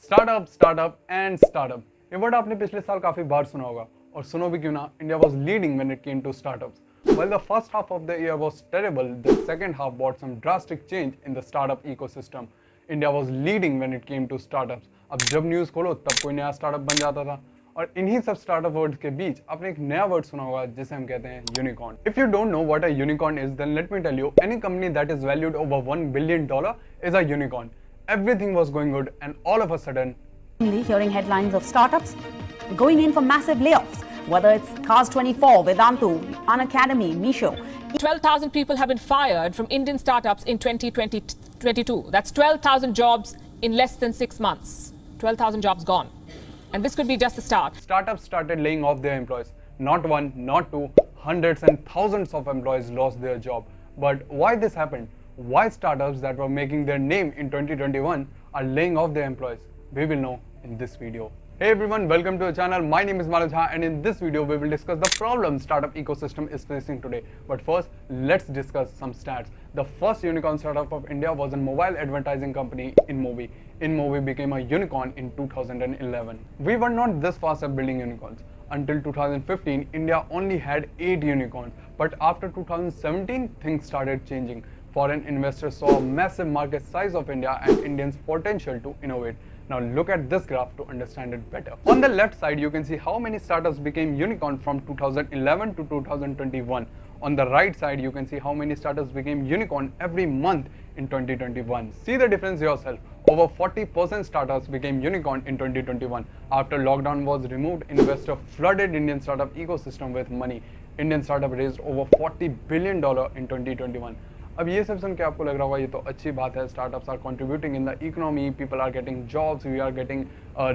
Startup and startup ये word आपने पिछले साल काफी बार सुना होगा और सुनो भी क्यों ना India was leading when it came to startups while the first half of the year was terrible the second half brought some drastic change in the startup ecosystem India was leading when it came to startups अब जब news खोलो तब कोई नया startup बन जाता था और इन्हीं सब स्टार्टअप वर्ड्स के बीच आपने एक नया वर्ड सुना होगा जिसे हम कहते हैं unicorn if you don't know what a unicorn is then let me tell you any company that is valued over $1 billion is a unicorn everything was going good and all of a sudden hearing headlines of startups going in for massive layoffs whether it's Cars 24 Vedantu Unacademy Misho 12,000 people have been fired from Indian startups in 2022 that's 12,000 jobs in less than 6 months 12,000 jobs gone and this could be just the start startups started laying off their employees not one not two hundreds and thousands of employees lost their job but why this happened why startups that were making their name in 2021 are laying off their employees we will know in this video hey everyone welcome to the channel my name is Manav Jha and in this video we will discuss the problem startup ecosystem is facing today but first let's discuss some stats the first unicorn startup of India was a mobile advertising company InMobi became a unicorn in 2011 we were not this fast at building unicorns until 2015 India only had 8 unicorns but after 2017 things started changing foreign investors saw a massive market size of India and Indians' potential to innovate. Now look at this graph to understand it better. On the left side, you can see how many startups became unicorn from 2011 to 2021. On the right side, you can see how many startups became unicorn every month in 2021. See the difference yourself. Over 40% startups became unicorn in 2021. After lockdown was removed, investors flooded Indian startup ecosystem with money. Indian startup raised over $40 billion in 2021. अब ये सब सुन के आपको लग रहा होगा ये तो अच्छी बात है startups are contributing in the economy people are getting jobs we are getting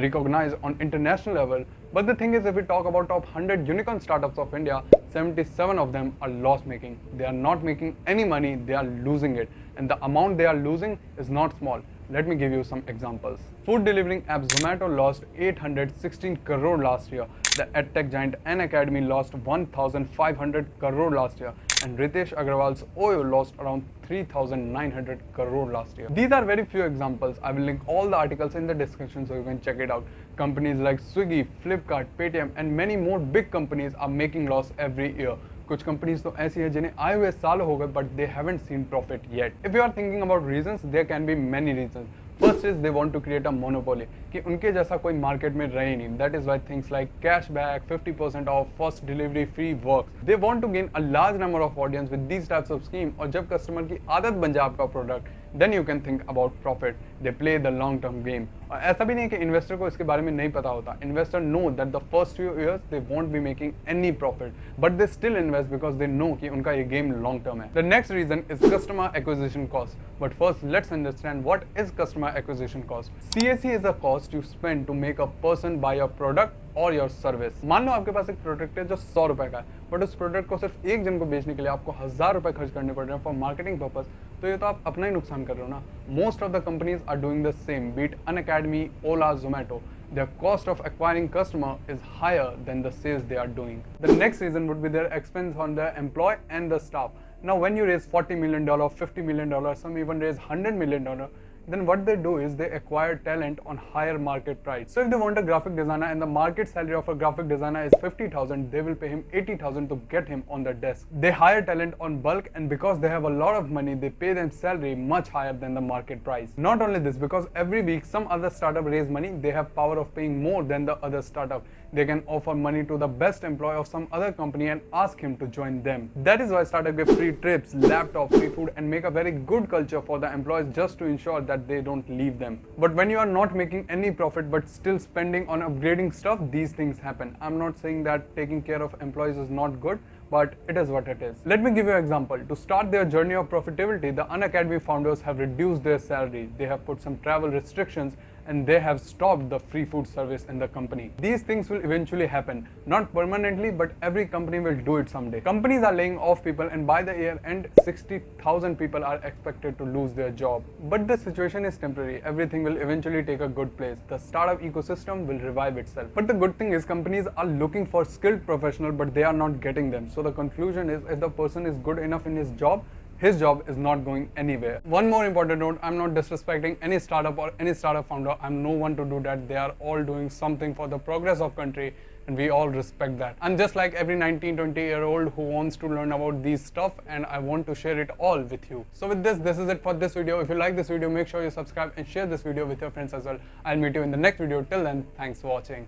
recognised on international level but the thing is if we talk about top 100 unicorn startups of India 77 of them are loss making they are not making any money they are losing it and the amount they are losing is not small let me give you some examples food delivering app Zomato lost 816 crore last year the edtech giant Unacademy lost 1500 crore last year and Ritesh Agarwal's Oyo lost around 3,900 crore last year. These are very few examples. I will link all the articles in the description so you can check it out. Companies like Swiggy, Flipkart, Paytm and many more big companies are making loss every year. कुछ companies तो ऐसी है जिन्हें आए हुए साल हो गए but they haven't seen profit yet if you are thinking about reasons there can be many reasons first is they want to create a monopoly कि उनके जैसा कोई मार्केट में रहे नहीं that is why things like cashback 50% off first delivery free works they want to gain a large number of audience with these types of scheme और जब customer की आदत बन जाए आपका product then you can think about profit they play the long term game और ऐसा भी नहीं कि इन्वेस्टर को इसके बारे में नहीं पता होता investor know that the first few years they won't be making any profit but they still invest because they know कि उनका ये गेम लॉन्ग टर्म है the next reason is customer acquisition cost but first let's understand what is customer acquisition cost CAC is a cost you spend to make a person buy your product or your service मान लो आपके पास एक product है जो 100 रुपए का है but उस product को सिर्फ एक जन को बेचने के लिए आपको 1000 रुपए खर्च करने पड़ रहे हैं फॉर मार्केटिंग पर्पस तो ये तो आप अपना ही नुकसान कर रहे हो ना most of the companies are doing the same beat Unacademy, Ola, Zomato their cost of acquiring customer is higher than the sales they are doing. The next reason would be their expense on the employee and the staff. Now when you raise $40 million, $50 million, some even raise $100 million, then what they do is they acquire talent on higher market price. So if they want a graphic designer and the market salary of a graphic designer is 50,000, they will pay him 80,000 to get him on the desk. They hire talent on bulk and because they have a lot of money, they pay them salary much higher than the market price. Not only this, because every week some other startup raise money, they have power of paying more than the other startup. They can offer money to the best employee of some other company and ask him to join them. That is why startup give free trips, laptops, free food and make a very good culture for the employees just to ensure that they don't leave them. But when you are not making any profit but still spending on upgrading stuff, these things happen. I'm not saying that taking care of employees is not good, but it is what it is. Let me give you an example. To start their journey of profitability, the Unacademy founders have reduced their salary. They have put some travel restrictions and they have stopped the free food service in the company. These things will eventually happen, not permanently, but every company will do it someday. Companies are laying off people and by the year end, 60,000 people are expected to lose their job. But the situation is temporary. Everything will eventually take a good place. The startup ecosystem will revive itself. But the good thing is companies are looking for skilled professionals, but they are not getting them. So the conclusion is if the person is good enough in his job, his job is not going anywhere. One more important note, I'm not disrespecting any startup or any startup founder. I'm no one to do that. They are all doing something for the progress of country, and we all respect that. I'm just like every 19-20-year-old who wants to learn about these stuff, and I want to share it all with you. So with this is it for this video. If you like this video, make sure you subscribe and share this video with your friends as well. I'll meet you in the next video. Till then, thanks for watching.